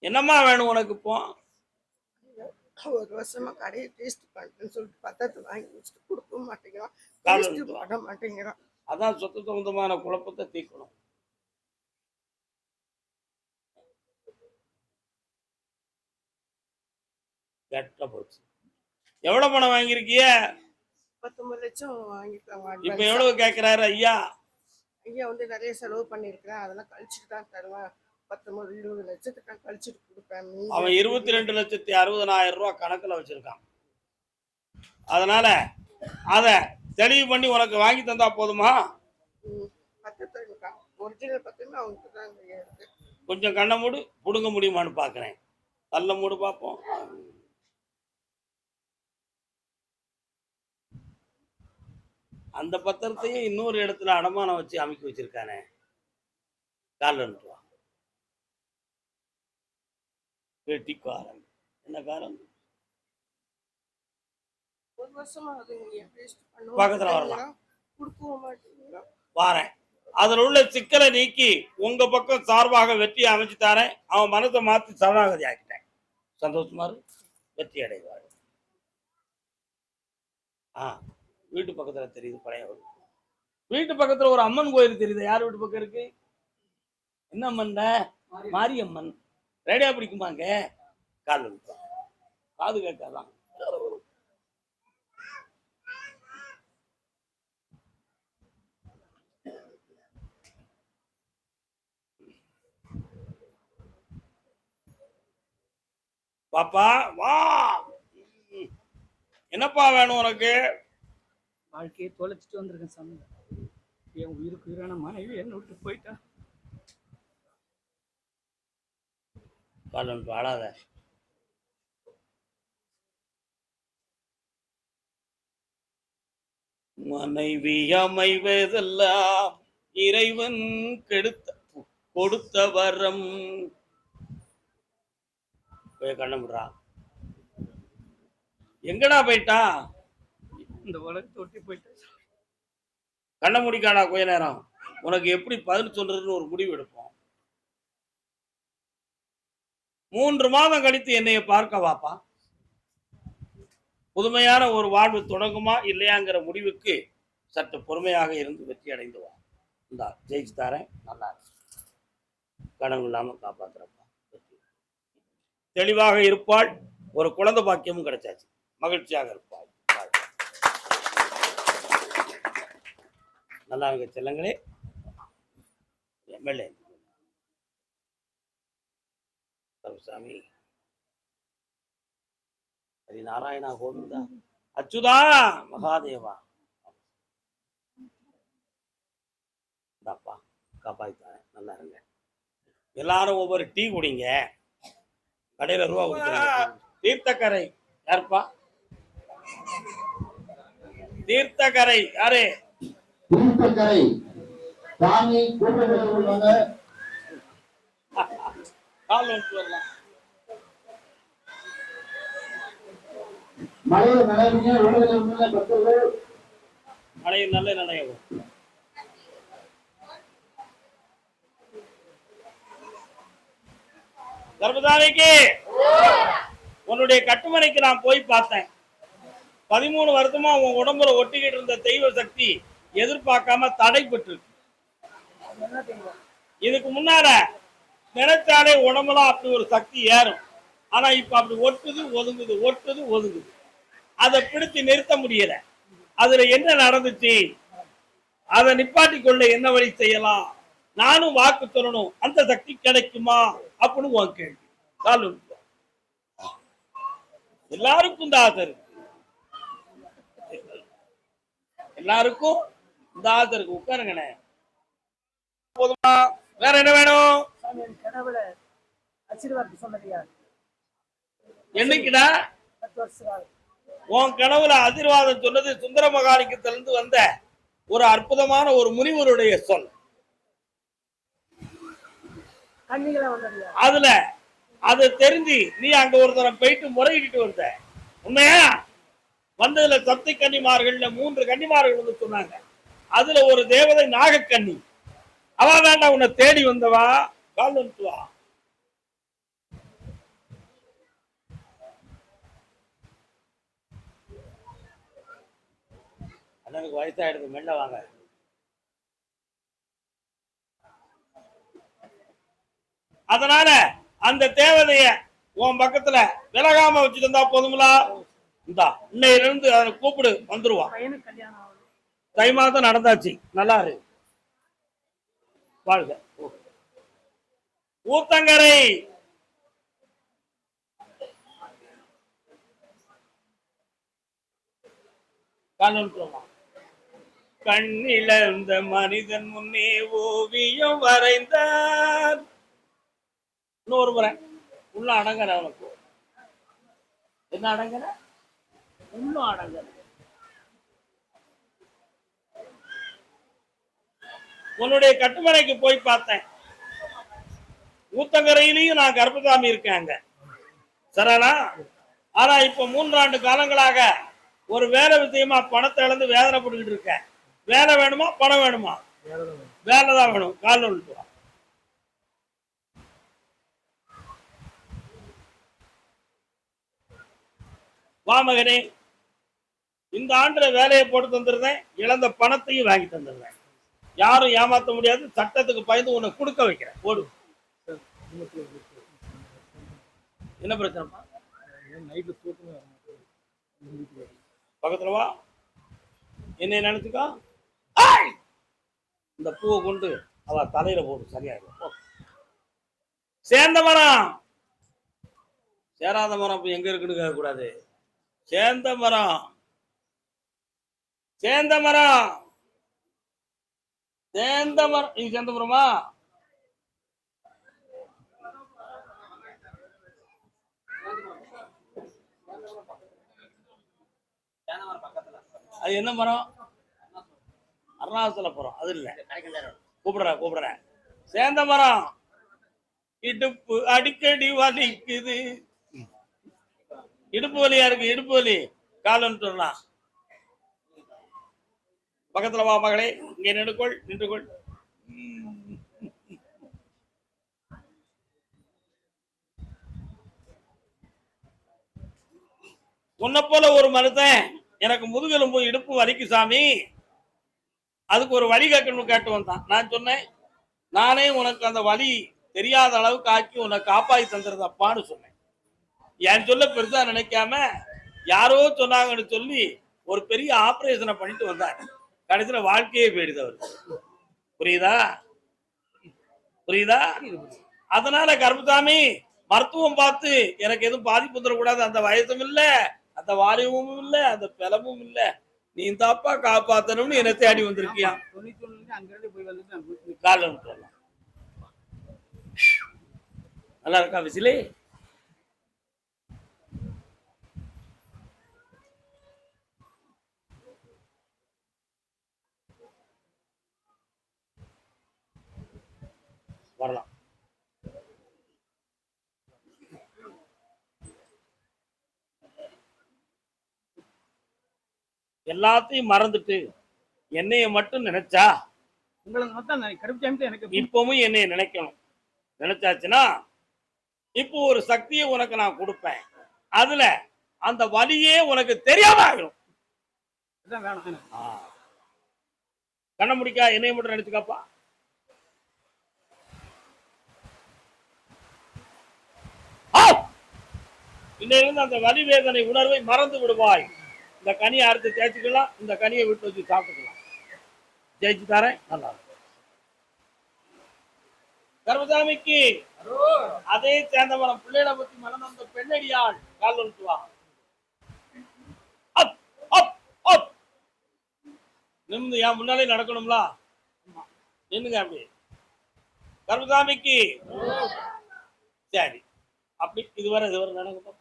என்னம்மா வேணும் உனக்கு? இப்போ ஒரு வருஷமா கடையை டேஸ்ட் பண்ணிட்டேன்னு சொல்லிட்டு பத்திரத்தை வாங்கி வச்சுட்டு கொடுக்க மாட்டேங்கிறான், பண்ண மாட்டேங்கிறான். அதான் சொத்து சொந்தமான குழப்பத்தை தீர்க்கணும். கெட்ட போச்சு. எவ்வளவு பணம் வாங்கிருக்கிய? 19 லட்சம் வாங்கிருக்காங்க. இப்ப எவ்வளவு கேக்குறாரு ஐயா? ஐயா வந்து நிறைய செலவு பண்ணிருக்கிறேன், அதெல்லாம் கழிச்சுட்டு தான் தருவேன். 19-20 லட்சத்துக்கு கழிச்சுட்டு கொடுப்பேன். அவன் 22,60,000 ரூபாய் கணக்குல வச்சிருக்கான். அதனால அத தெளிவு பண்ணி உனக்கு வாங்கி தந்தா போதுமா? ஒரிஜினல் பத்திரமே அவங்க தான் இருக்கு. கொஞ்சம் கண்ணை மூடு, புடுங்க முடியுமான்னு பாக்குறேன். கல்ல மூடு பார்ப்போம். அந்த பத்திரத்தையும் இன்னொரு இடத்துல அடமானம் வச்சு அமைக்க வச்சிருக்கானே. காலன்றுவா வெட்டிக்காரன். என்ன காரணம்? ஒரு வருஷமா பக்கத்துல வரலாம், வாரேன். அதுல உள்ள சிக்கலை நீக்கி உங்க பக்கம் சார்பாக வெற்றி அமைச்சு தாரேன். அவன் மனத்தை மாத்தி சரணாகதி ஆக்கிட்டேன். சந்தோஷமா வெற்றி அடைவாள். வீட்டு பக்கத்துல தெரியுது பழைய வீட்டு பக்கத்துல ஒரு அம்மன் கோயில் தெரியுது. யார் வீட்டு பக்கம் இருக்கு? என்ன அம்மன்? மாரியம்மன். ரேடியா பிடிக்குமாங்க? கால் காது கேட்காதான். பாப்பா வா. என்னப்பா வேணும் உனக்கு? வாழ்க்கையை தொலைச்சிட்டு வந்திருக்கேன் சாமி. என் உயிருக்கு உயிரான மனைவி என்ன விட்டு போயிட்டா. வாழாத. மனைவி அமைவதெல்லாம் இறைவன் கொடுத்த வரம். கண்ணமுடுறா. எங்கடா போயிட்டா? இந்த உலகத்தை ஒட்டி போயிட்டா. கண்ண முடிக்காடா கொஞ்ச நேரம். உனக்கு எப்படி பதில் சொல்றதுன்னு ஒரு முடிவு எடுப்போம். 3 மாதம் கழித்து என்னைய பார்க்க வாப்பா. புதுமையான ஒரு வாழ்வு தொடங்குமா இல்லையாங்கிற முடிவுக்கு சற்று பொறுமையாக இருந்து வெற்றி அடைந்து வா. இந்தா ஜெயிச்சு தாரேன். நல்லா கனவு இல்லாம காப்பாத்துறப்பா. தெளிவாக இருப்பாள். ஒரு குழந்தை பாக்கியமும் கிடைச்சாச்சு. மகிழ்ச்சியாக இருப்பாள். நல்லா இருக்க செல்லங்களே. எம்எல்ஏ சாமி ஹரி நாராயணா கோவிந்தா அச்சுதா மகாதேவா. காப்பாத்தாரேன். நல்லா இருங்க. எல்லாரும் ஒவ்வொரு டீ குடிங்க. கடையில ரூபா கொடுத்துருங்க. தீர்த்தக்கரை யாருப்பா? தீர்த்தக்கரை யாரு? தீர்த்தக்கரை சாமி மழையில் நல்ல நிலையம். கர்மதாரிக்கு உன்னுடைய கட்டுமனைக்கு நான் போய் பார்த்தேன். 13 வருஷமா உன் உடம்புல ஒட்டிக்கிட்டு இருந்த தெய்வ சக்தி எதிர்பார்க்காம தடைப்பட்டு. இதுக்கு முன்னால நினைச்சாலே உடம்புலாம் அப்படி ஒரு சக்தி ஏறும். ஆனா இப்ப அப்படி ஒட்டுது ஒதுங்குது, ஒட்டுது ஒதுங்குது. அதை பிடிச்சு நிறுத்த முடியல. அதுல என்ன நடந்துச்சு? அதை நிப்பாட்டி கொள்ள என்ன வழி செய்யலாம்? நானும் வாக்கு சொல்லணும். அந்த சக்தி கிடைக்குமா அப்படின்னு உன் கேள்வி. எல்லாருக்கும் இந்த ஆசை இருக்கு. எல்லாருக்கும் இந்த ஆசை இருக்கு. உட்காருங்கண்ணே. போதுமா? வேற என்ன வேணும்? என்னைக்குடா உன் கனவுல ஆசீர்வாதம் சொன்னது? சுந்தர மகாலிங்கத்திலிருந்து வந்த ஒரு அற்புதமான ஒரு முனிவருடைய சொல். அதுல அது தெரிஞ்சு நீ அங்க ஒருத்தரை போயிட்டு முறையிட்டு வந்த. உண்மையா? வந்ததுல சப்தி கன்னிமார்கள்ல 3 கன்னிமார்கள் வந்து சொன்னாங்க. அதுல ஒரு தேவதை நாகக்கன்னி. அவ வேண்டாம் உன்னை தேடி வந்தவா, கால் வந்துட்டு வா. அண்ணனுக்கு வயசாயிடுது, மெல்ல வாங்க. அதனால அந்த தேவதைய உன் பக்கத்துல விலகாம வச்சுட்டு இருந்தா போதுங்களா? இந்தா இன்னையில இருந்து அதை கூப்பிடு, வந்துருவான். பையனுக்கு கல்யாணம் ஆகுது. தை மாதம் நடந்தாச்சு, நல்லா இரு, வாழ்க. ஊத்தங்கரை கண்ணிழந்த மனிதன் முன்னே ஓவியம் வரைந்தார். இன்னொரு முறை உள்ள அடங்கற, அவனுக்கு என்ன அடங்கற, இன்னும் அடங்கற. உன்னுடைய கட்டுமனைக்கு போய் பார்த்தேன். ஊத்தங்கரையிலையும் நான் கருப்பசாமி இருக்காங்க, சரணா. ஆனா இப்ப 3 ஆண்டு காலங்களாக ஒரு வேலை விஷயமா பணத்தை இழந்து வேதனைப்பட்டுக்கிட்டு இருக்கேன். வேலை வேணுமா பணம் வேணுமா? வேலைதான் வேணும். கால் வந்துட்டு வா. வா மகனே, இந்த ஆண்டுல வேலையை போட்டு தந்துருந்தேன், இழந்த பணத்தையும் வாங்கி தந்துருந்தேன். யாரும் ஏமாத்த முடியாது, சட்டத்துக்கு பயந்து உன்னை கொடுக்க வைக்கிறேன். ஓடு. என்ன பிரச்சனைப்பா? பக்கத்துல வா, என்னை நினைச்சுக்கோ. இந்த பூவை கொண்டு அவ தலையில போடு, சரியாயிடும். சேர்ந்த மரம், சேராத மரம் எங்க இருக்குன்னு கேட்க கூடாது. சேர்ந்த மரம், சேர்ந்த மரம், சேர்ந்த மரம். நீங்க சேர்ந்த மரமா? அது என்ன மரம்? அருணாச்சலபுரம். அது இல்ல, கூப்பிடுறேன். சேர்ந்த மரம். இடுப்பு அடிக்கடி வலிக்குது. இடுப்பு வலியா இருக்கு, இடுப்பு வலி. காலன்னு சொன்னா பக்கத்துல வா மகளே, இங்க நின்றுகொள். உன்னை போல ஒரு மனுஷன் எனக்கு முதுகெலும்பு இடுப்பு வலிக்கு சாமி, அதுக்கு ஒரு வழி கேட்டு வந்தான். நான் சொன்னேன், நானே உனக்கு அந்த வழி தெரியாத அளவுக்கு ஆக்கி உன்னை காப்பாற்றி தந்துருந்தப்பான்னு சொன்னேன். என் சொல்ல பெருசா நினைக்காம யாரோ சொன்னாங்கன்னு சொல்லி ஒரு பெரிய ஆபரேஷனை பண்ணிட்டு வந்தார். கடைசியில வாழ்க்கையே போயிடுது அவருக்கு. புரியுதா? அதனால கருப்பசாமி, மருத்துவம் பார்த்து எனக்கு எதுவும் பாதிப்பு வந்துடக்கூடாது. அந்த வயசும் இல்ல, அந்த வாலிபமும் இல்ல, அந்த பிளமும் இல்ல. நீ தாப்பா காப்பாத்தணும்னு என்னை தேடி வந்திருக்கியா? காலம் நல்லா இருக்கா விசிலி? வரலாம். எல்லாத்தையும் மறந்துட்டு என்னைய மட்டும் நினைச்சா, இப்பவும் என்னைய நினைக்கணும். நினைச்சாச்சுன்னா இப்போ ஒரு சக்தியை உனக்கு நான் கொடுப்பேன். அதுல அந்த வலியே உனக்கு தெரியாம ஆகிடும். கண்ண முடிக்கா, என்னைய மட்டும் நினைச்சுக்காப்பா. இன்னிலிருந்து அந்த வலி வேதனை உணர்வை மறந்து விடுவாய். இந்த கனியை அறுத்து தேய்ச்சிக்கலாம், இந்த கனியை விட்டு வச்சு சாப்பிட்டுக்கலாம். ஜெயிச்சு தரேன், நல்லா இருக்கும். கருப்பசாமிக்கு அதே சேர்ந்த மரம் பிள்ளைகளை பத்தி மனம் அந்த பெண்ணடியாள். கால் வந்துட்டு நிமிந்து என் முன்னாலே நடக்கணும்ல, நின்னுங்க அப்படி. கருப்பசாமிக்கு சரி, அப்படி இதுவரை நடக்க பார்ப்போம்.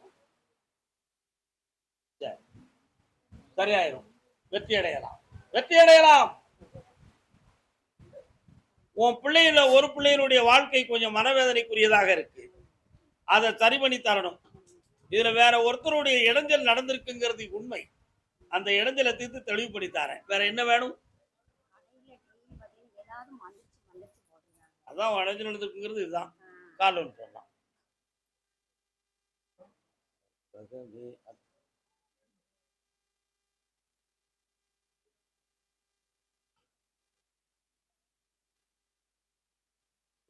சரி, சரியாயிரும். வெற்றி அடையலாம். உன் பிள்ளைகள ஒரு பிள்ளையினுடைய வாழ்க்கை கொஞ்சம் மனவேதனைக்குரியதாக இருக்கு, அதை சரி பண்ணி தரணும். இதுல வேற ஒருத்தருடைய இடைஞ்சல் நடந்திருக்குங்கிறது உண்மை. அந்த இடைஞ்சலை தீர்த்து தெளிவுபடுத்தி தரேன். வேற என்ன வேணும்? அதான் வளைஞ்சு நடந்துக்குங்கிறது இதுதான். கால் ஒன்று சொல்லலாம்.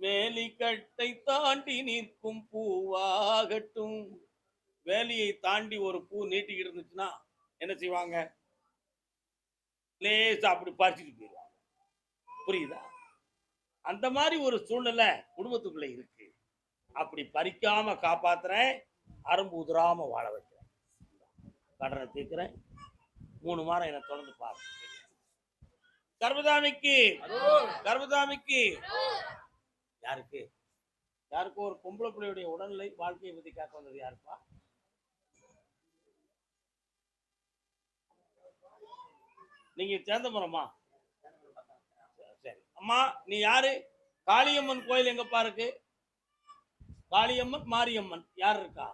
வேலிக்கட்டை தாண்டி நிற்கும் பூவாகட்டும். வேலியை தாண்டி ஒரு பூ நீட்டிக்கிட்டு இருந்துச்சுன்னா என்ன செய்வாங்க? லேசா அப்படி பறிச்சுட்டு போயிடுவாங்க. புரியுதா? அந்த மாதிரி ஒரு சூழ்நிலை குடும்பத்துக்குள்ள இருக்கு. அப்படி பறிக்காம காப்பாத்துறேன், அரும்பு உதிராம வாழ வைக்கிறேன், கடனை தீர்க்கிறேன். 3 மாதம் என்னை தொடர்ந்து பாருங்க. கர்மதாமிக்கு கர்மதாமிக்கு யாருக்கு யாருக்கும் ஒரு பொம்பளை பிள்ளையுடைய உடல்நிலை வாழ்க்கையை பத்தி காக்க வந்தது யாருப்பா? நீங்க சேந்தமரமா? சரி அம்மா, நீ யாரு? காளியம்மன் கோயில் எங்கப்பா இருக்கு? காளியம்மன் மாரியம்மன் யார் இருக்கா?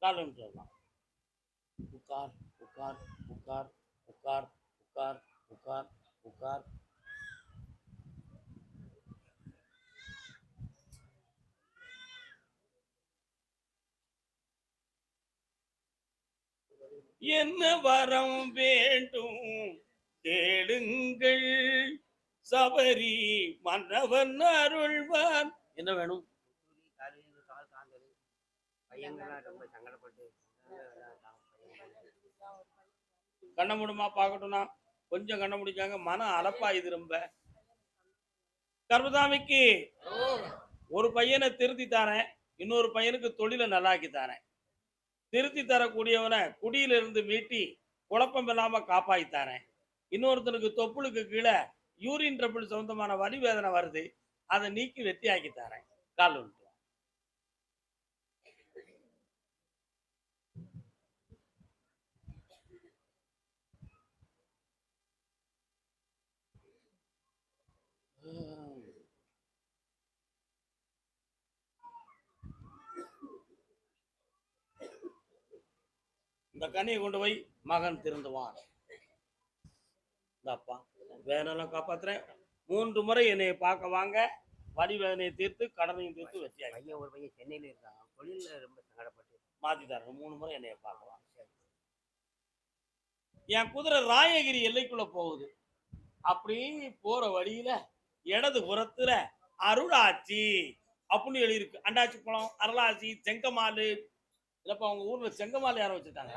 காலம் சொல்லலாம். உட்கார் உட்கார் உட்கார் உட்கார் உட்கார் உட்கார் உட்கார். என்ன வரம் வேண்டும் கேளுங்கள், சபரி மன்னவன் அருள்வான். என்ன வேணும்? கண்ண முடியுமா பார்க்கட்டும்னா கொஞ்சம் கண்ண முடிச்சாங்க. மனம் அலப்பாயுது ரொம்ப. கர்மதாமிக்கு ஒரு பையனை திருத்தி தரேன், இன்னொரு பையனுக்கு தொழிலை நல்லாக்கி தரேன். திருத்தி தரக்கூடியவனை குடியில இருந்து மீட்டி குழப்பம் இல்லாம காப்பாத்தி தரேன். இன்னொருத்தனுக்கு தொப்புளுக்கு கீழே யூரின் ட்ரபிள் சம்பந்தமான வலி வேதனை வருது, அதை நீக்கி வெட்டியாக்கி தரேன். கால் ஒன்று. இந்த கனியை கொண்டு போய் மகன் திருந்துவான். அப்பா வேதனைலாம் காப்பாத்துறேன். 3 முறை என்னை பார்க்க வாங்க. வலி வேதனையை தீர்த்து கடனையும் தீர்த்து வச்சியாங்க. பையன் ஒரு பையன் சென்னையில இருக்கான், தொழில ரொம்ப சங்கடப்பட்டு மாத்தி தரேன். 3 முறை என்னைய பார்க்க வாங்க. என் குதிரை ராயகிரி எல்லைக்குள்ள போகுது. அப்படி போற வழியில இடது புறத்துல அருளாச்சி அப்படின்னு எழுதியிருக்கு. அண்டாச்சி குளம், அருளாச்சி, செங்கமாலு. இல்லப்பா உங்க ஊர்ல செங்கமாலை யாரும் வச்சிருக்காங்க?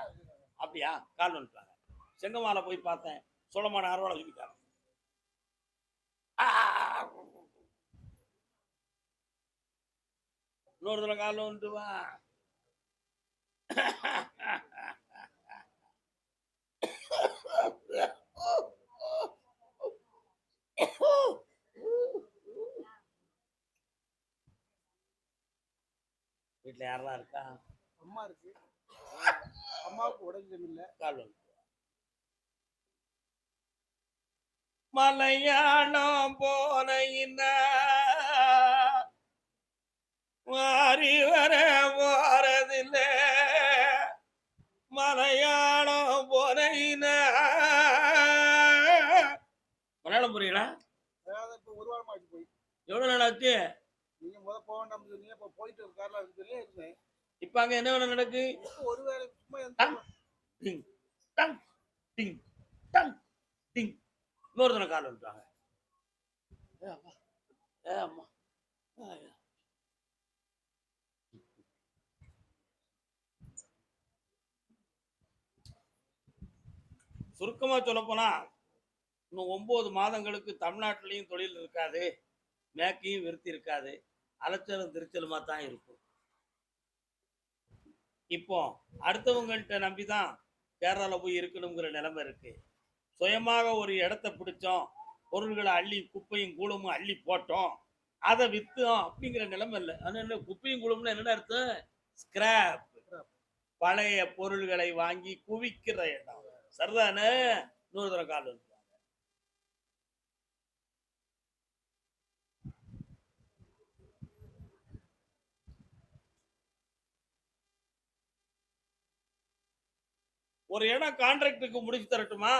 அப்படியா? கால் வந்துட்டாங்க. செங்கமாலை போய் பார்த்தேன், சோழமான அறுவாலை சொல்லிட்டாங்க. இன்னொரு தடவை காலில் வந்துட்டு வா. வீட்டுல யாரெல்லாம் இருக்கா? அம்மா இருக்கு. அம்மாவுக்கு உடம்பு இல்லை. கால் வந்து மலையாளம் போன மாறி வர போறதில்ல. மலையாளம் போன மலையாளம் புரியலா? இப்போ 1 வாரம் ஆச்சு போய். எவ்வளவு நாள் ஆச்சு? நீங்க போக வேண்டாம் சொன்னீங்க. இப்போ போயிட்டு இருக்காருல இருந்தேன். இப்ப அங்க என்ன வேலை நடக்கு? ஒரு வேலை சும்மா டிங் டங் டிங் டங் டிங். இன்னொருத்தனை கால் வந்துட்டாங்க. அம்மா சுருக்கமா சொல்ல போனா இன்னும் 9 மாதங்களுக்கு தமிழ்நாட்டிலையும் தொழில் இருக்காது, மேக்கையும் விருத்தி இருக்காது, அலைச்சலும் திருச்சலுமா தான் இருக்கும். இப்போ அடுத்தவங்கள்ட்ட நம்பிதான் கேரளால போய் இருக்கணுங்கிற நிலைமை இருக்கு. சுயமாக ஒரு இடத்த பிடிச்சோம், பொருள்களை அள்ளி குப்பையும் கூலமும் அள்ளி போட்டோம், அதை வித்தோம் அப்படிங்கிற நிலைமை இல்லை. ஆனா என்ன குப்பையும் கூலம்னு என்னடா அர்த்தம்? ஸ்கிராப், பழைய பொருள்களை வாங்கி குவிக்கிற இடம். சரிதானே? இன்னொரு தடவை கால் வந்து ஒரு இடம் கான்ட்ராக்டுக்கு முடிச்சு தரட்டுமா?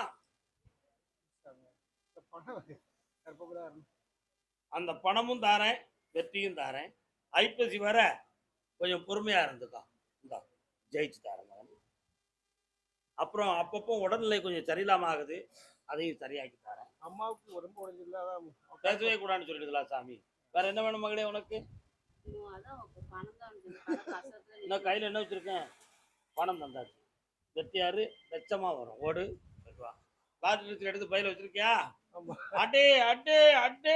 கற்பகுடாரம் அந்த பணமும் தாரேன், வெற்றியும் தாரேன். ஐப்பசி வர கொஞ்சம் பொறுமையா இருந்துக்கோ. இந்தா ஜெயிச்சு தாரேன் மகன். அப்புறம் அப்பப்போ உடல்நிலை கொஞ்சம் சரியில்லாம ஆகுது, அதையும் சரியாக்கி தரேன். அம்மாவுக்கு உடம்பு உடஞ்சிருந்தா அதான் பேசவே கூடாதுன்னு சொல்லிடுங்களா சாமி? வேற என்ன வேணும் மகளே உனக்கு? இன்னும் கையில என்ன வச்சிருக்கேன்? பணம் தந்தாச்சு. வெட்டியாரு லட்சமா வரும். ஓடு வா. லாட்டரி எடுத்து பையில வச்சிருக்கியா? அடே அடே அடே.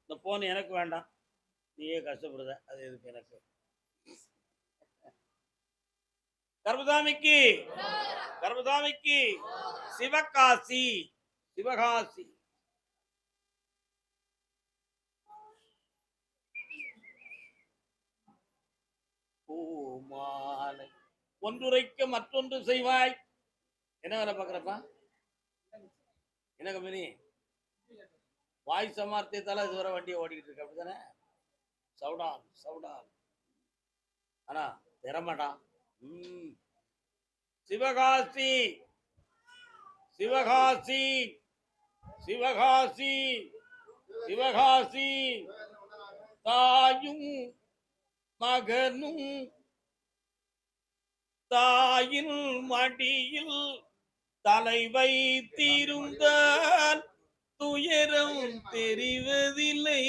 இந்த போன் எனக்கு வேண்டாம், நீயே கஷ்டப்படுத, அது எதுக்கு எனக்கு? கர்மசாமிக்கு கர்மசாமிக்கு சிவகாசி சிவகாசி. பூமாலை ஒன்றுரைக்க மற்றொன்று செய்வாய். என்ன வேலை பாக்குறப்பா? என்ன கம்பெனி? வாய் சமார்த்தியத்தால இதுவரை வண்டியை ஓடிக்கிட்டு இருக்கு, அப்படித்தானே? சவுடான் சவுடான், ஆனா திறமாட்டான். சிவகாசி சிவகாசி சிவகாசி சிவகாசி. தாயும் மகனும் தாயின் மடியில் தலை வைத்திருந்தால் துயரம் தெரிவதில்லை.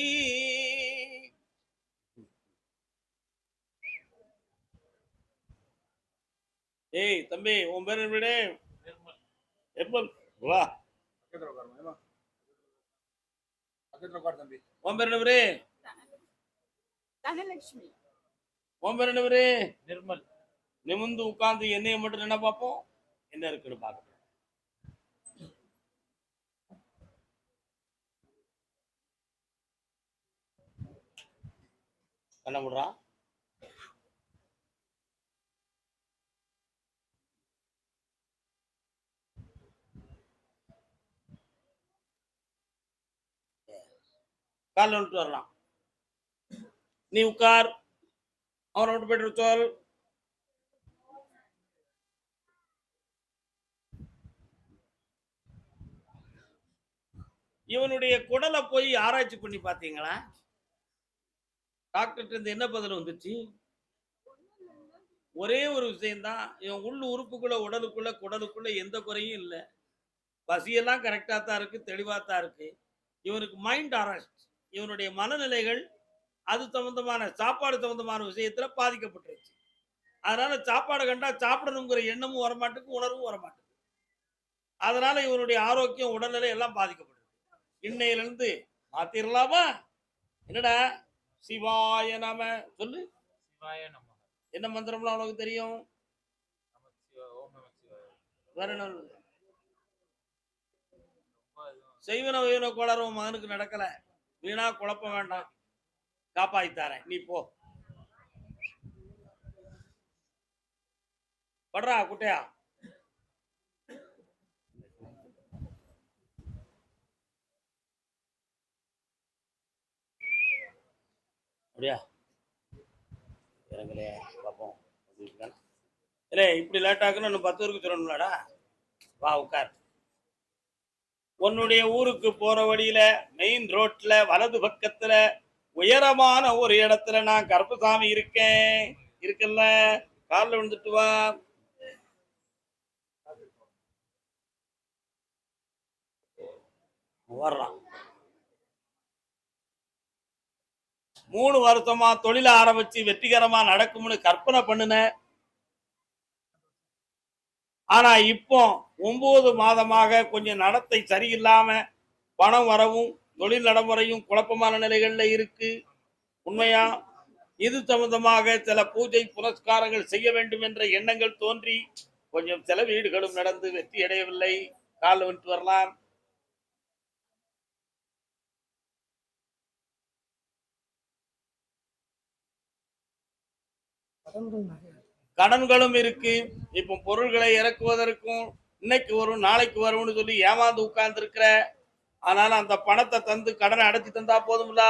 ஏய் தம்பி, உன் பேர் என்ன? நிர்மல். வா. தம்பி உன் பேர் என்ன? தனலட்சுமி. உன் பேர் என்ன? நிர்மல். நிமிந்து உட்கார்ந்து என்னைய மட்டும் என்ன பார்ப்போம், என்ன இருக்குன்னு பார்க்கணும். என்ன பண்றான்? காலில் விட்டு வரலாம். நீ உட்கார், அவனை விட்டு போயிட்டு சொல். இவனுடைய குடலை போய் ஆராய்ச்சி பண்ணி பார்த்தீங்களா? டாக்டர் இருந்து என்ன பதில் வந்துச்சு? ஒரே ஒரு விஷயம்தான், இவன் உள்ள உறுப்புக்குள்ள உடலுக்குள்ள குடலுக்குள்ள எந்த குறையும் இல்லை, பசியெல்லாம் கரெக்டா தான் இருக்கு, தெளிவா தான் இருக்கு. இவனுக்கு மைண்ட் அரெஸ்ட், இவனுடைய மனநிலைகள் அது சம்பந்தமான சாப்பாடு சம்பந்தமான விஷயத்துல பாதிக்கப்பட்டுருச்சு. அதனால சாப்பாடு கண்டா சாப்பிடணுங்கிற எண்ணமும் வரமாட்டுக்கு, உணர்வும் வரமாட்டுக்கு. அதனால இவனுடைய ஆரோக்கியம் உடல்நிலை எல்லாம் பாதிக்கப்பட்டு இன்னையிலிருந்து மாத்திரலாமா? என்னடா? சிவாய நம சொல்லு. சிவாய நம. என்ன மந்திரம்லாம் உனக்கு தெரியும்? வேற என்ன? செய்வன வைவன கோளாறு உன் மகனுக்கு நடக்கல, வீணா குழப்பம் வேண்டாம், காப்பாத்தித்தாரேன், நீ போ. படுறா குட்டையா. அப்படியா? இறங்கலையா? பார்ப்போம். இல்லை, இப்படி லேட் ஆகுன்னு இன்னும் 10 பேருக்கு சொல்லணும்லடா. வா உட்கார். உன்னுடைய ஊருக்கு போற வழியில மெயின் ரோட்ல வலது பக்கத்துல உயரமான ஒரு இடத்துல நான் கருப்பசாமி இருக்கேன். இருக்குல்ல, காலில் விழுந்துட்டு வா. வர்றான். 3 வருஷமா தொழில ஆரம்பிச்சு வெற்றிகரமா நடக்கும்னு கற்பனை பண்ணுன. ஆனா இப்போ 9 மாதமாக கொஞ்சம் நடத்தை சரியில்லாம பணம் வரவும் தொழில் நடைமுறையும் குழப்பமான நிலைகள்ல இருக்கு. உண்மையா? இது சம்பந்தமாக சில பூஜை புனஸ்காரங்கள் செய்ய வேண்டும் என்ற எண்ணங்கள் தோன்றி கொஞ்சம் செலவீடுகளும் நடந்து வெற்றி அடையவில்லை. காலில் விட்டு வரலாம். கடன்களும் இருக்கு. இப்போ பொருள்களை இறக்குவதற்கும் இன்னைக்கு வரும் நாளைக்கு வரும்னு சொல்லி ஏமாந்து உட்கார்ந்து இருக்கிற. ஆனாலும் அந்த பணத்தை தந்து கடனை அடைச்சி தந்தா போதும்ல.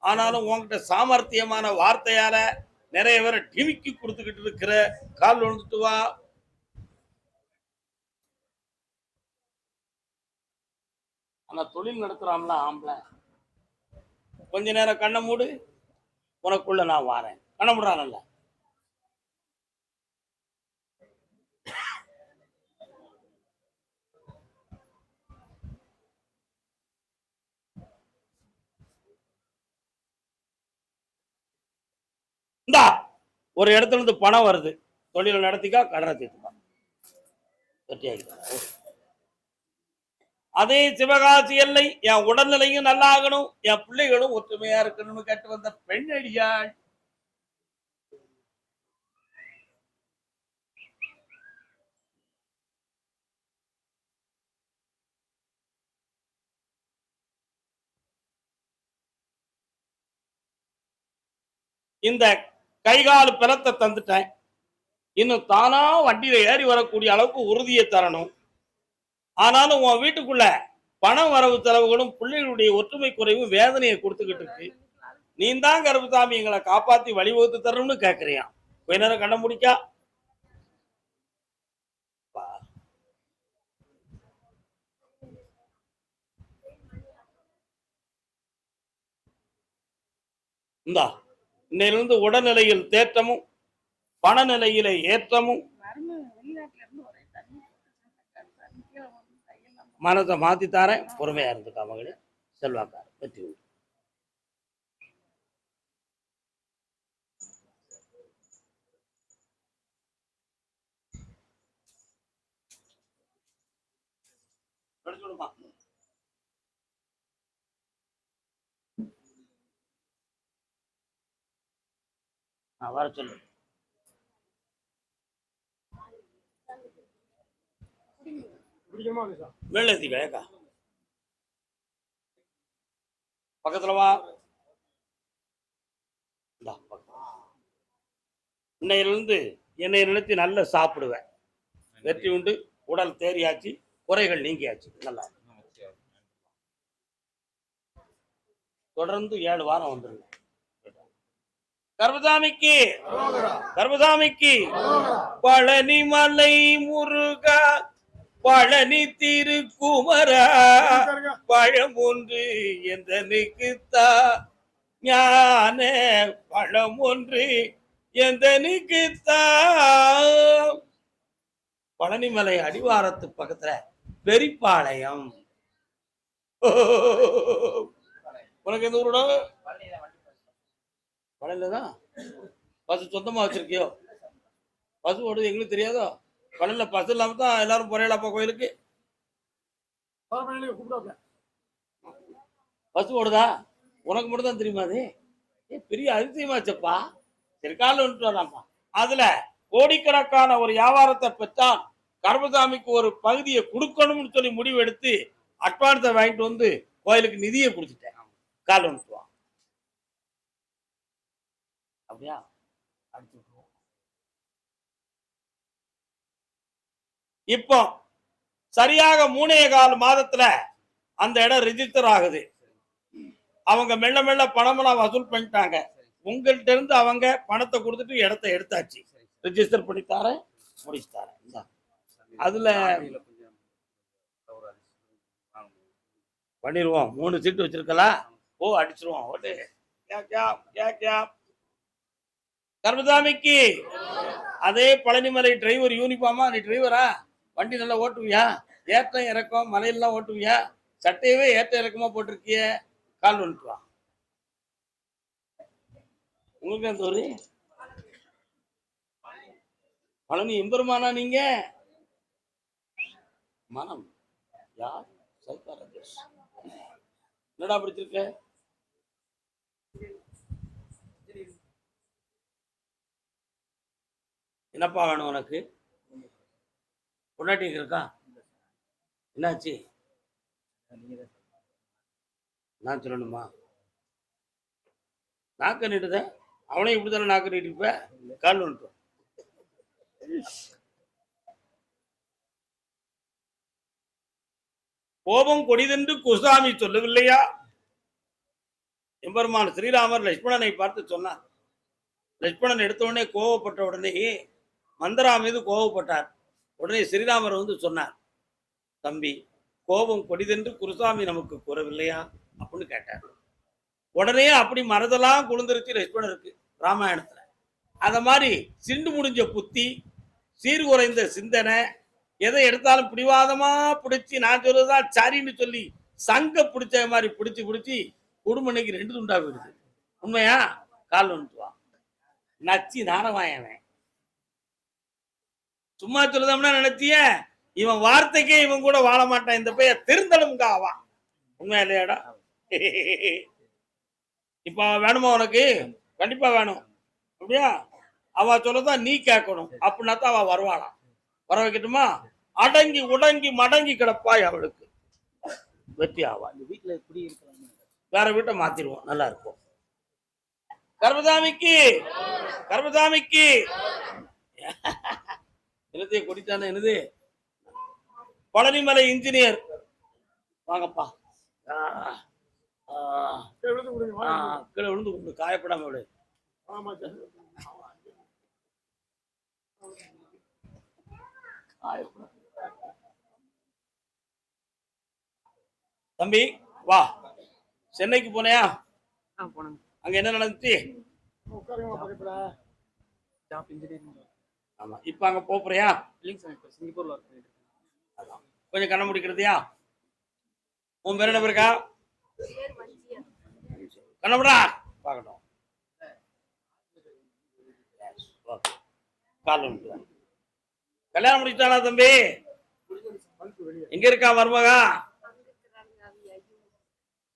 ஆனாலும் உங்ககிட்ட சாமர்த்தியமான வார்த்தையால நிறைய பேரை டிமிக்கி கொடுத்துக்கிட்டு இருக்கிற. கால் விழுந்துட்டு வா. ஆனா தொழில் நடத்துறான்ல ஆம்பளை, கொஞ்ச நேரம் கண்ணை மூடு, உனக்குள்ள நான் வாரேன். கண்ண மூடுறான்ல. இந்தா ஒரு இடத்துல இருந்து பணம் வருது, தொழிலை நடத்திக்கா, கடனை தீர்த்துக்கா, வெற்றியாகிக்கா. அதே சிவகாசி எல்லை என் உடல்நிலையும் நல்லா ஆகணும், என் பிள்ளைகளும் ஒற்றுமையா இருக்கணும்னு கேட்டு வந்த பெண் அடியாள். இந்த கைகால் பிளத்தை தந்துட்டேன், இன்னும் தானா வண்டியில ஏறி வரக்கூடிய அளவுக்கு உறுதியை தரணும். ஆனாலும் உன் வீட்டுக்குள்ள பணம் வரவு செலவுகளும் பிள்ளைகளுடைய ஒற்றுமை குறைவும் வேதனையை கொடுத்துக்கிட்டு இருக்கு. நீ தான் கருப்புசாமி எங்களை காப்பாத்தி வழிவகுத்து தரணும்னு கேட்கறியான். கொஞ்ச நேரம் கண்ண முடிக்கா. இந்தா இன்னையிலிருந்து உடல்நிலையில் தேற்றமும் பணநிலையில ஏற்றமும் மனதை மாத்தி தாரேன். பொறுமையா இருந்துக்கா மகளே. செல்வாக்கார வெற்றி உண்டு. வர சொல்லு. வெள்ளத்தி வேகா பக்கத்துல வா. இன்னையிலிருந்து என்னை நினைத்து நல்ல சாப்பிடுவேன். வெற்றி உண்டு. உடல் தேறியாச்சு, குறைகள் நீங்கியாச்சு. நல்லா தொடர்ந்து 7 வாரம் வந்துருங்க. கர்பசாமிக்கு கர்பசாமிக்கு பழனிமலை முருகா, பழனி திருக்குமரா, பழம் ஒன்று எந்தனுக்குத்தா, ஞான பழம் ஒன்று எந்தனுக்குத்தா. பழனிமலை அடிவாரத்து பக்கத்துல பெரிப்பாளையம். உனக்கு எந்த ஊரோட? பழனில தான். பசு சொந்தமா வச்சிருக்கியோ? பசு ஓடுது எங்களுக்கு தெரியாதோ? பழனில பசு இல்லாம தான் எல்லாரும் போறீங்களாப்பா கோயிலுக்கு? பசு ஓடுதா? உனக்கு மட்டும் தான் தெரியுமா? அது பெரிய அதிசயமாச்சப்பா. திருக்கால வந்துட்டு வராம்ப்பா. அதுல கோடிக்கணக்கான ஒரு வியாபாரத்தை பெற்றால் கர்பசாமிக்கு ஒரு பகுதியை கொடுக்கணும்னு சொல்லி முடிவு எடுத்து அட்வான்ஸை வாங்கிட்டு வந்து கோயிலுக்கு நிதியை கொடுத்துட்டேன். கால் வந்துட்டுவான். அப்படியா? அடிச்சு விட்டுருவோம். இப்போ சரியாக 3.25 மாதத்துல அந்த இடம் ரிஜிஸ்டர் ஆகுது. அவங்க மெல்ல மெல்ல பணமெல்லாம் வசூல் பண்ணிட்டாங்க. உங்கள்கிட்ட இருந்து அவங்க பணத்தை கொடுத்துட்டு இடத்த எடுத்தாச்சு. ரிஜிஸ்டர் பண்ணி தரேன், முடிச்சு தரேன். அதுல பண்ணிடுவோம். 3 சீட்டு வச்சிருக்கலாம். ஓ அடிச்சிருவோம். ஓட்டு கர்பசாமிக்கு அதே பழனிமலை டிரைவர் யூனிஃபார்மா? நீ டிரைவரா? வண்டி நல்லா ஓட்டுவியா? ஏற்றம் இறக்கம் மலையெல்லாம் ஓட்டுவியா? சட்டையவே ஏற்ற இறக்கமா போட்டிருக்கிய. கால் வந்துட்டு வா. உங்களுக்கு அந்த ஒரு பழனி எம்பெருமானா நீங்க? மனம் யார்? சைக்காலஜிஸ்ட். என்னடா படிச்சிருக்க? என்னப்பா வேணும் உனக்கு? பொண்டாட்டி இருக்கா? என்னாச்சு? நான் சொல்லணுமா? நாக்க நீட்டுத? அவனே இப்படித்தானே நாக்க நீட்டிப்ப. கால் வந்துட்டோம். கோபம் கொடிதென்று குசாமி சொல்லவில்லையா? எம்பெருமான் ஸ்ரீராமர் லட்சுமணனை பார்த்து சொன்னார். லட்சுமணன் எடுத்த உடனே கோவப்பட்ட உடனே மந்தரா மீது கோவப்பட்டார். உடனே ஸ்ரீராமர் வந்து சொன்னார், தம்பி கோபம் கொடிதென்று குருசாமி நமக்கு கூறவில்லையா அப்படின்னு கேட்டார். உடனே அப்படி மனதெல்லாம் குளிர்ந்துருச்சு லட்சுமணருக்கு ராமாயணத்துல. அத மாதிரி சிண்டு முடிஞ்ச புத்தி, சீர்குறைந்த சிந்தனை, எதை எடுத்தாலும் பிடிவாதமா பிடிச்சி நான் சொல்றதுதான் சரின்னு சொல்லி சங்க பிடிச்ச மாதிரி பிடிச்சி குடும்பம் இன்னைக்கு 2 துண்டா போயிடுது. உண்மையா? கால் வந்துட்டுவான் நச்சி நாரவாயவன். சும்மா சொல்லுதோம்னா நினைச்சிய இவன் வார்த்தைக்கே இவன் கூட வாழ மாட்டான். இந்த பையன் திருந்தலும்ங்க ஆவான். உண்மையா இல்லையாடா? இப்ப வேணுமா உனக்கு? கண்டிப்பா வேணும். அப்படியா? அவ சொல்லதான் நீ கேட்கணும். அப்படின்னா தான் அவ வருவாளாம். வர வைக்கட்டுமா? அடங்கி உடங்கி மடங்கி கிடப்பாய் அவளுக்கு வெற்றி ஆவா. இந்த வீட்டுல எப்படி இருக்கலாம்? வேற வீட்டை மாத்திடுவோம், நல்லா இருக்கும். கர்மசாமிக்கு என்னத்தைய கொடித்தானே என்னது? பழனிமலை இன்ஜினியர் வாங்கப்பா. கீழே விழுந்து கொண்டு காயப்படாம விடு. தம்பி வா. சென்னைக்கு போனையா? போனாங்க. அங்க என்ன நடந்துச்சு? Job engineering. ஆமா, இப்ப அங்க போறியா? இல்லைங்க சார், இப்போ சிங்கப்பூர்ல ஒர்க் பண்ணிட்டு இருக்கேன். கொஞ்சம் கண்ண முடிக்கிறதையா? உன் பேர் என்ன பேருக்கா? கண்ணமுடா பார்க்கட்டும். கல்யாணம் முடிச்சிட்டானா தம்பி? எங்க இருக்கா மருமகா?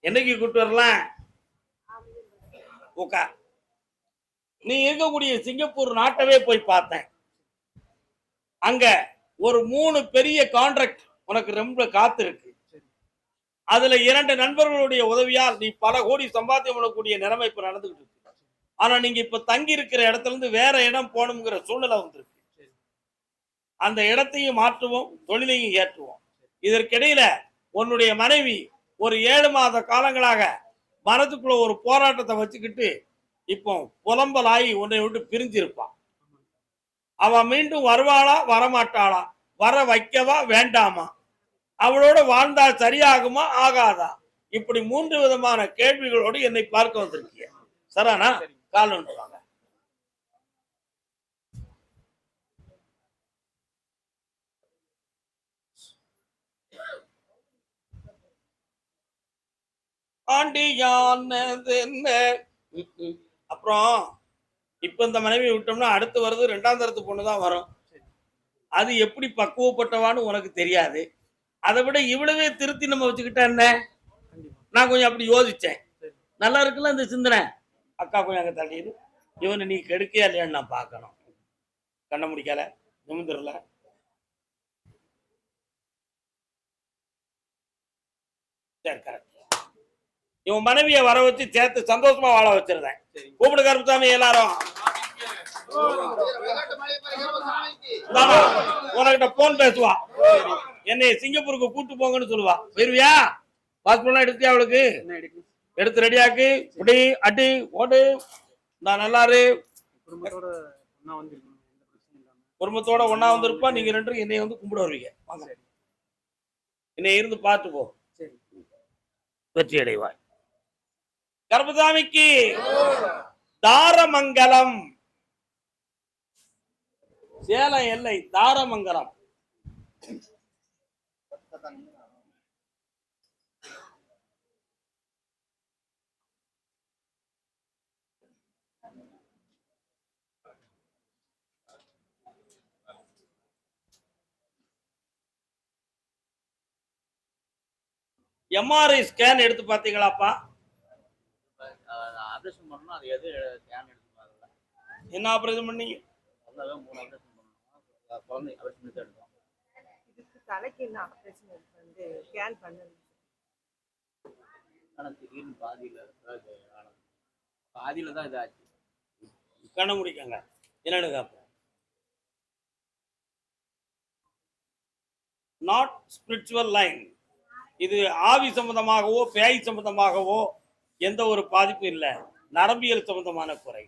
என்னைக்கு கூப்பிட்டு வரலாம்? உக்கா. நீ இருக்கக்கூடிய சிங்கப்பூர் நாட்டவே போய் பார்த்தேன். அங்க ஒரு 3 பெரிய கான்ட்ராக்ட் உனக்கு ரொம்ப காத்து இருக்கு. அதுல 2 நண்பர்களுடைய உதவியால் நீ பல கோடி சம்பாத்தியம் பண்ணக்கூடிய நிலைமை இப்ப நடந்துகிட்டு இருக்கு. ஆனா நீங்க இப்ப தங்கி இருக்கிற இடத்துல இருந்து வேற இடம் போகணுங்கிற சூழ்நிலை வந்திருக்கு. அந்த இடத்தையும் மாற்றுவோம், தொழிலையும் ஏற்றுவோம். இதற்கிடையில உன்னுடைய மனைவி ஒரு 7 மாத காலங்களாக மனதுக்குள்ள ஒரு போராட்டத்தை வச்சுக்கிட்டு இப்போ புலம்பலாகி உன்னை விட்டு பிரிஞ்சிருப்பான். அவன் மீண்டும் வருவாளா வரமாட்டாளா? வர வைக்கவா வேண்டாமா? அவளோட வாழ்ந்தா சரியாகுமா ஆகாதா? இப்படி 3 விதமான கேள்விகளோடு என்னை பார்க்க வந்திருக்கிய. சரானா? கால் வந்துவாங்க. அப்புறம் இப்ப இந்த மனைவி விட்டோம்னா அடுத்து வருது 2ஆம் தரத்து பொண்ணுதான் வரும். அது எப்படி பக்குவப்பட்டவான்னு உனக்கு தெரியாது. அதை விட இவ்வளவே திருத்தி நம்ம வச்சுக்கிட்டா என்ன? நான் கொஞ்சம் அப்படி யோசிச்சேன். நல்லா இருக்குல்ல இந்த சிந்தனை. அக்கா கொஞ்சம் அங்க தள்ளிடு. இவனை நீ கெடுக்கையா இல்லையான்னு நான் பார்க்கணும். கண்ண முடிக்கல, நிமிந்துடல. சரி, கரெக்ட். இவன் மனைவியை வர வச்சு சேர்த்து சந்தோஷமா வாழ வச்சிருந்தேன். கூப்பிடு கருப்புசாமி எல்லாரும். உனக்கிட்ட போன் பேசுவா. என்னை சிங்கப்பூருக்கு கூட்டு போங்கன்னு சொல்லுவா. போயிருவியா? பாஸ்போர்ட் எடுத்தியா? அவளுக்கு எடுத்து ரெடியாக்கு. இப்படி அடி ஓடு. நான் நல்லாரு. குடும்பத்தோட ஒன்னா வந்திருப்பா. நீங்க 2 என்னை வந்து கும்பிட வருவீங்க. என்னை இருந்து பார்த்து போ. வெற்றி அடைவாய். கர்மசாமிக்கு தாரமங்கலம், சேலம் எல்லை தாரமங்கலம். எம்ஆர்ஐ ஸ்கேன் எடுத்து பார்த்தீங்களாப்பா? ஆபரேஷன் பண்ணணும். அது எது ஸ்கேன் எடுத்து என்ன ஆபரேஷன் பண்ணீங்க? 3 ஆபரேஷன் பண்ணணும். குழந்தை ஆபரேஷன் எடுத்து எடுத்தோம். இதுக்கு தலைக்கு என்ன ஆபரேஷன் வந்து ஸ்கேன் பண்ணது? ஆனால் திடீர்னு பாதியில தான் இதாச்சு. கண்ண முடிக்கங்க. என்னன்னு கேட்போம். Not spiritual line. இது ஆவி சம்பந்தமாகவோ பேய் சம்பந்தமாகவோ எந்த ஒரு பாதிப்பும் இல்லை. நரம்பியல் சம்பந்தமான குறை.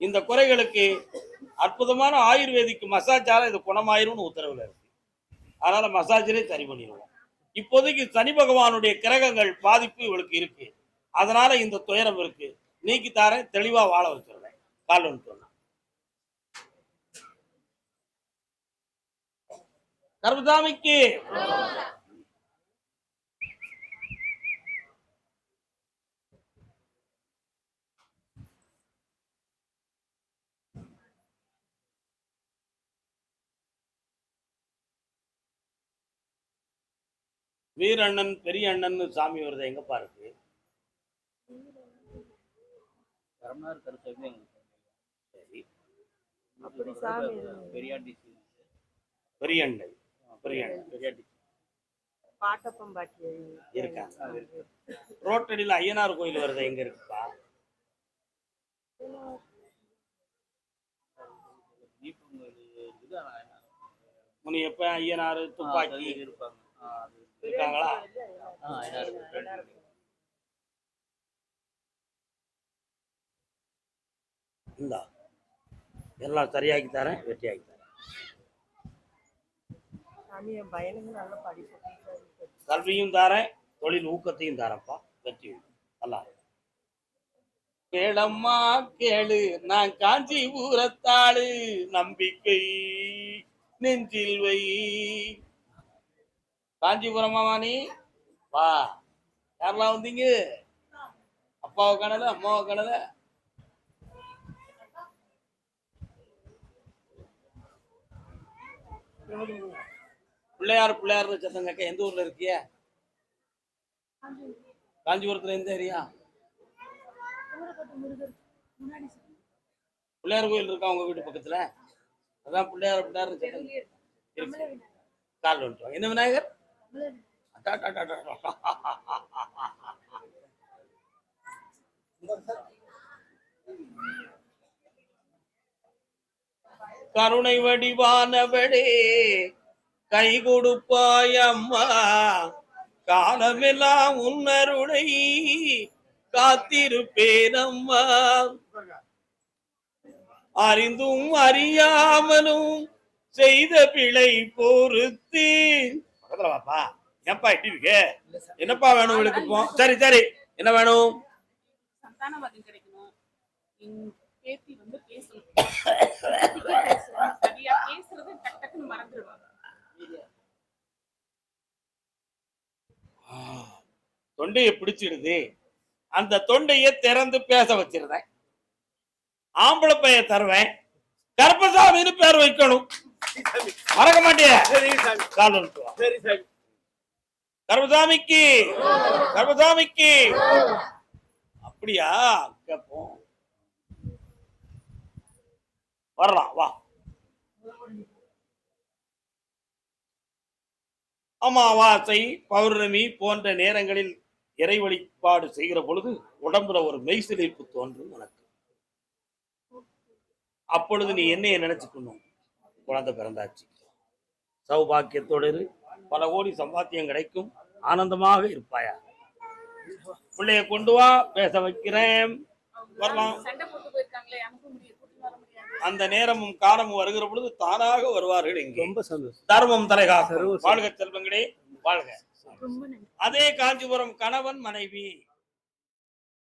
இந்த குறைகளுக்கு அற்புதமான ஆயுர்வேதிக் மசாஜால இது குணமாயிரும்னு உத்தரவுல இருக்கு. அதனால மசாஜிலே சரி பண்ணிடுவோம். இப்போதைக்கு சனி பகவானுடைய கிரகங்கள் பாதிப்பு இவளுக்கு இருக்கு. அதனால இந்த துயரம் இருக்கு. நீக்கி தாரேன், தெளிவா வாழ வச்சிருவேன். காலன்னு சொன்னா கர்மசாமிக்கு வீரண்ணன் பெரிய அண்ணன் சாமி வருது, எங்கப்பா இருக்கு? பெரம்பனார் கருசாமி எங்களுக்கு சரி, அப்படி சாமி பெரியாண்டி பெரியண்ணை பெரியாண்டி பாட்டப்பம் பாட்டி இருக்காங்க. ரோட்டடியில் ஐயனார் கோயில் வருது, எங்க இருக்குப்பா? முனியப்ப ஐயனார் துப்பாக்கி இருப்பாங்க. இருக்காங்களா? இந்தா எல்லாம் சரியாக்கி தரேன், வெற்றியாக்கி தரேன். பையனுக்கு நல்ல படிப்பு கல்வியும் தாரேன், தொழில் ஊக்கத்தையும் தாரேன்ப்பா. வெற்றி நல்லா கேளம்மா கேளு, நான் காஞ்சிபுரத்தாளு, நம்பிக்கை நெஞ்சில் வை. காஞ்சிபுரமாமா நீ? வா. யாரெல்லாம் வந்தீங்க? அப்பாவை காணல, அம்மாவை காணல. பிள்ளையார்னு சத்தம் கேட்க. எந்த ஊர்ல இருக்கிய? காஞ்சிபுரத்துல எந்த ஏரியா? பிள்ளையார் கோயில் இருக்கா உங்க வீட்டு பக்கத்துல? அதான் பிள்ளையார் சத்தம் இருக்கு. கால் வந்துட்டோம். என்ன விநாயகர்? கருணை வடிவானவளே கை கொடுப்பாய் அம்மா, காலமெல்லாம் உன்னருளை காத்திருப்பேன் அம்மா. அறிந்தும் அறியாமலும் செய்த பிழை பொறுத்து. பக்கத்துல வாப்பா. ஏன்பா இட்டி இருக்கு? என்னப்பா வேணும் உங்களுக்கு? இப்போ சரி சரி, என்ன வேணும்? சந்தானவாதம் கிடைக்கணும். பேத்தி வந்து பேசணும். சரியா பேசுறது டக்குன்னு மறந்துடுவாங்க. தொண்டையை பிடிச்சிடுது. அந்த தொண்டையை திறந்து பேச வச்சிருந்தேன். ஆம்பளை பைய தருவேன், கருப்பசாமின்னு பேர் வைக்கணும். மறக்க மாட்டிய? கருப்பசாமிக்கு கருப்பசாமிக்கு. அப்படியா? கேப்போம். வரலாம் வா. அமாவாசை பௌர்ணமி போன்ற நேரங்களில் இறை வழிபாடு செய்கிற பொழுது உடம்புல ஒரு மெய்சிலிர்ப்பு தோன்றும் உனக்கு. அப்பொழுது நீ என்னைய நினைச்சுக்கணும், குழந்தை பிறந்தாச்சு, சௌபாக்கியத்தோடு இரு, பல கோடி சம்பாத்தியம் கிடைக்கும், ஆனந்தமாக இருப்பாயா. பிள்ளைய கொண்டு வா, பேச வைக்கிறேன். வரலாம். சண்டை போட்டு போயிருக்காங்களே, அனுப்ப முடியாது, வர முடியாது. அந்த நேரமும் காலமும் வருகிற பொழுது தானாக வருவார்கள். இங்கே ரொம்ப சந்தோஷம். தர்மம் தலைகாக்கும். வாழ்க செல்வங்களே, வாழ்க. ரொம்ப நன்றி. அதே காஞ்சிபுரம் கணவன் மனைவி